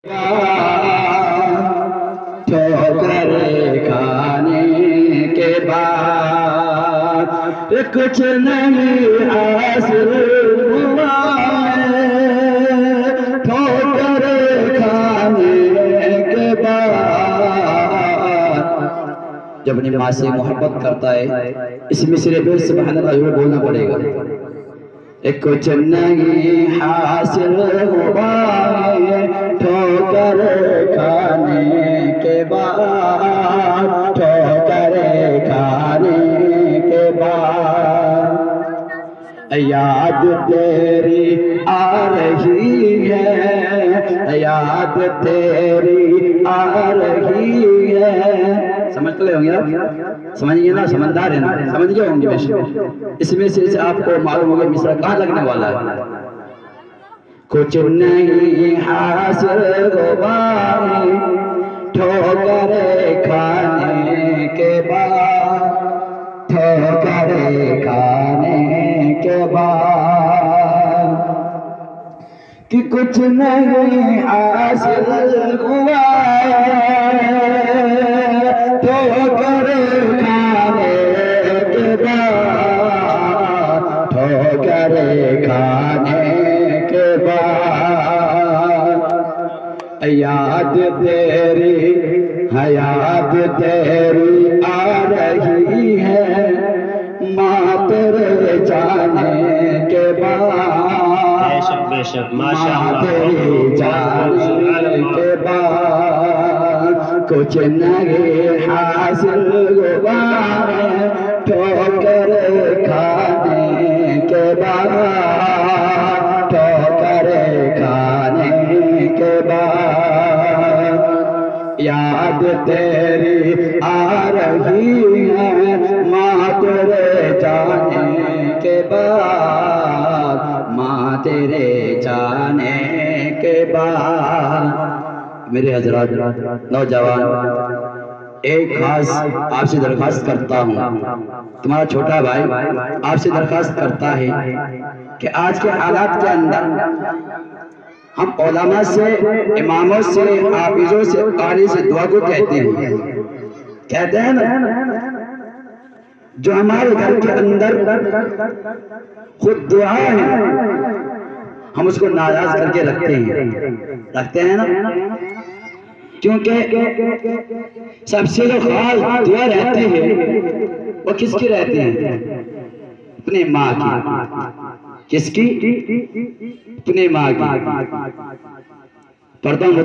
ठोकर खाने के बाद कुछ नहीं हासिल हुआ है। ठोकर खाने के बाद जब अपनी माँ से मोहब्बत करता है इस मिसरे पे सुभान अल्लाह ज़रूर बोलना पड़ेगा। कुछ नहीं हासिल हुआ है ठोकर खाने के बाद, ठोकर खाने के बाद याद तेरी आ रही है, याद तेरी आ रही है। समझ तो ले होंगे आप, समझिए ना, समझदार है ना, समझ गए होंगे बेशक। इसमें से आपको मालूम होगा मिसरा कहाँ लगने वाला है। कुछ नहीं हासिल हुआ ठोकर खाने के बाद, ठोकर खाने के बाद कि कुछ नहीं हासिल हुआ ठोकर खाने के बाद, ठोकर खाने के बाद याद तेरी याद तेरी आ रही है माँ तेरे जाने के बाद, माँ तेरे जाने के बाद कुछ नहीं हासिल हुआ ठोकर खाने के बाद, ठोकर खाने के बाद याद तेरी आ रही है माँ तेरे जाने के बाद, माँ तेरे जाने के बाद। मेरे हजरात नौजवान, एक खास आपसे दरख्वास्त करता हूँ, तुम्हारा छोटा भाई आपसे दरख्वास्त करता है कि आज के हालात के अंदर हम उलमा से, इमामों से, हाफिजों से, कारी से दुआ को कहते हैं ना, जो हमारे घर के अंदर खुद दुआ है हम उसको नाराज करके रखते हैं ना। क्योंकि सबसे जो खास दुआ रहती है वो किसकी रहती है? अपनी माँ की। किसकी? अपनी माँ की। पढ़ता हूँ।